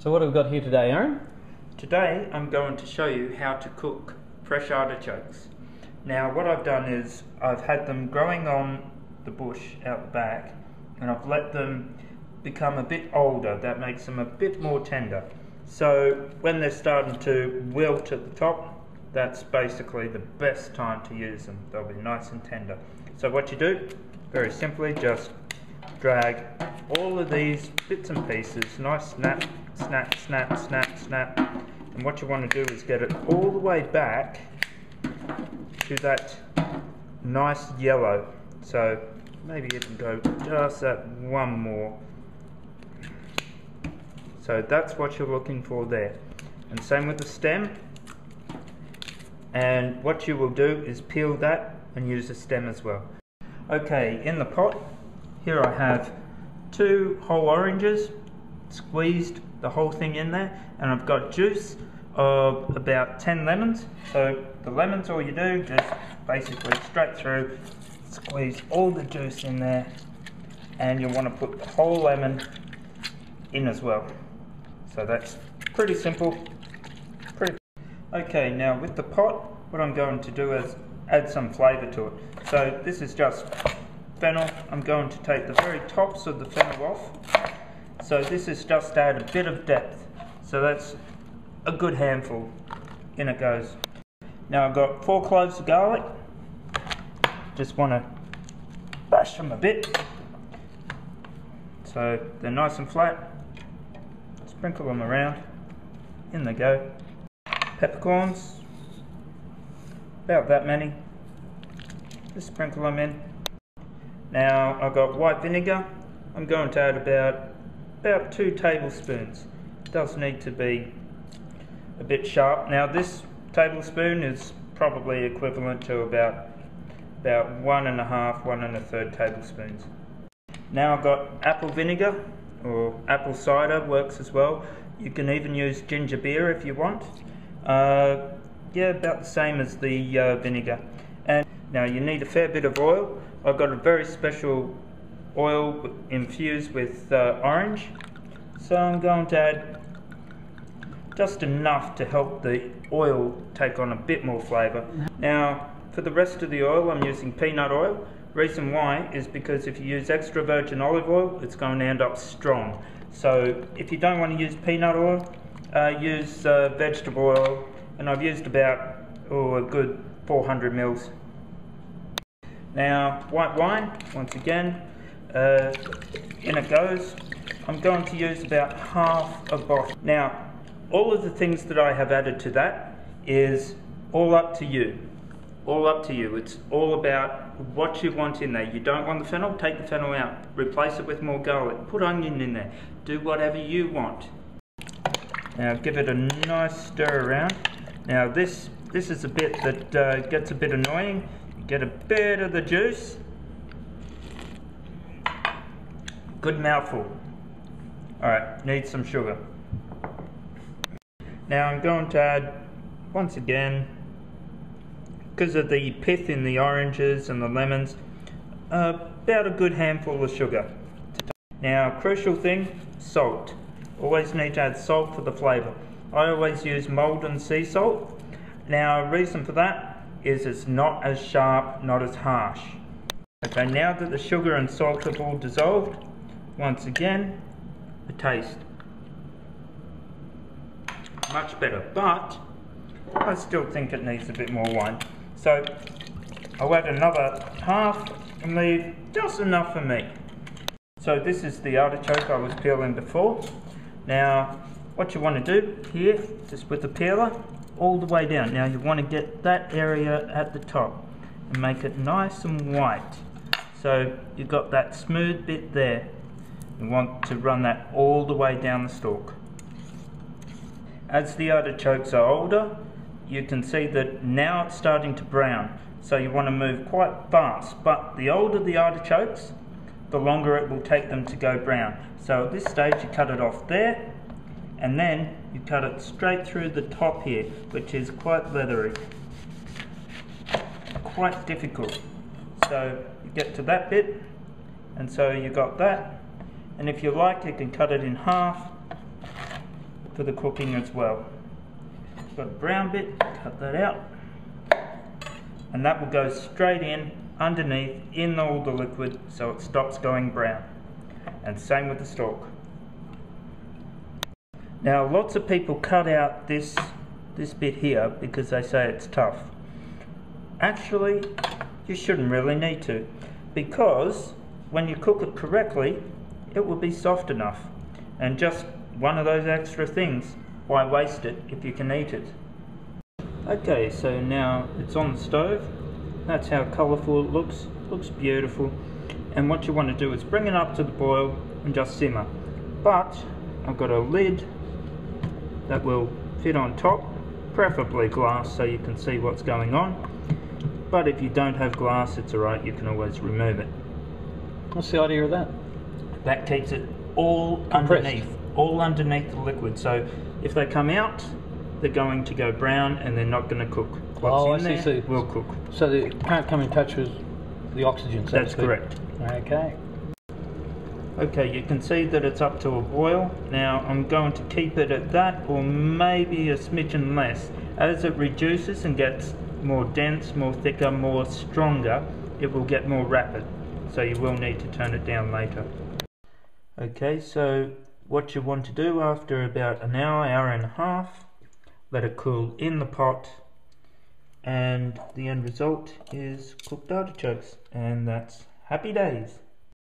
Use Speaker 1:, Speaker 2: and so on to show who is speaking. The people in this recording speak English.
Speaker 1: So what have we got here today, Aaron?
Speaker 2: Today I'm going to show you how to cook fresh artichokes. Now what I've done is I've had them growing on the bush out the back, and I've let them become a bit older. That makes them a bit more tender. So when they're starting to wilt at the top, that's basically the best time to use them. They'll be nice and tender. So what you do, very simply, just drag all of these bits and pieces, nice snap, snap, snap, snap, snap, and what you want to do is get it all the way back to that nice yellow. So maybe you can go just that one more. So that's what you're looking for there. And same with the stem. And what you will do is peel that and use the stem as well. Okay, in the pot, here I have 2 whole oranges, squeezed the whole thing in there, and I've got juice of about 10 lemons. So the lemons, all you do, just basically straight through, squeeze all the juice in there, and you want to put the whole lemon in as well. So that's pretty simple. Okay, now with the pot, what I'm going to do is add some flavour to it. So this is just fennel. I'm going to take the very tops of the fennel off. So this is just to add a bit of depth. So that's a good handful. In it goes. Now I've got 4 cloves of garlic. Just want to bash them a bit so they're nice and flat. Sprinkle them around. In they go. Peppercorns, about that many. Just sprinkle them in. Now I've got white vinegar. I'm going to add about 2 tablespoons. It does need to be a bit sharp. Now this tablespoon is probably equivalent to about 1 1/2, 1 1/3 tablespoons. Now I've got apple vinegar, or apple cider works as well. You can even use ginger beer if you want. Yeah, about the same as the vinegar. And now you need a fair bit of oil. I've got a very special oil infused with orange. So I'm going to add just enough to help the oil take on a bit more flavour. Now for the rest of the oil I'm using peanut oil. Reason why is because if you use extra virgin olive oil, it's going to end up strong. So if you don't want to use peanut oil, use vegetable oil, and I've used about a good 400 mils. Now white wine, once again, in it goes. I'm going to use about half a bottle. Now all of the things that I have added to that is all up to you. All up to you. It's all about what you want in there. You don't want the fennel, take the fennel out. Replace it with more garlic. Put onion in there. Do whatever you want. Now give it a nice stir around. Now this is a bit that gets a bit annoying. You get a bit of the juice. Good mouthful. Alright, need some sugar. Now I'm going to add, once again, because of the pith in the oranges and the lemons, about a good handful of sugar. Now, crucial thing, salt. Always need to add salt for the flavour. I always use Maldon sea salt. Now, reason for that is it's not as sharp, not as harsh. Okay, now that the sugar and salt have all dissolved, once again, a taste. Much better, but I still think it needs a bit more wine. So I'll add another half and leave just enough for me. So this is the artichoke I was peeling before. Now what you want to do here, just with the peeler, all the way down. Now you want to get that area at the top and make it nice and white. So you've got that smooth bit there. You want to run that all the way down the stalk. As the artichokes are older, you can see that now it's starting to brown. So you want to move quite fast, but the older the artichokes, the longer it will take them to go brown. So at this stage you cut it off there, and then you cut it straight through the top here, which is quite leathery. Quite difficult. So you get to that bit, and so you got that, and if you like you can cut it in half for the cooking as well. Got a brown bit, cut that out, and that will go straight in underneath in all the liquid so it stops going brown. And same with the stalk. Now lots of people cut out this bit here because they say it's tough. Actually, you shouldn't really need to, because when you cook it correctly, it will be soft enough. And just one of those extra things, why waste it if you can eat it? Okay, so now it's on the stove. That's how colourful it looks. Looks beautiful. And what you want to do is bring it up to the boil and just simmer. But I've got a lid that will fit on top, preferably glass so you can see what's going on. But if you don't have glass, it's alright, you can always remove it.
Speaker 1: What's the idea of that?
Speaker 2: That keeps it all underneath the liquid. So if they come out, they're going to go brown and they're not going to cook. What's in there will cook.
Speaker 1: So they can't come in touch with the oxygen, so
Speaker 2: that's correct.
Speaker 1: Okay.
Speaker 2: Okay, you can see that it's up to a boil. Now I'm going to keep it at that, or maybe a smidgen less. As it reduces and gets more dense, more thicker, more stronger, it will get more rapid. So you will need to turn it down later. Okay, so what you want to do after about an hour, hour and a half, let it cool in the pot, and the end result is cooked artichokes, and that's happy days.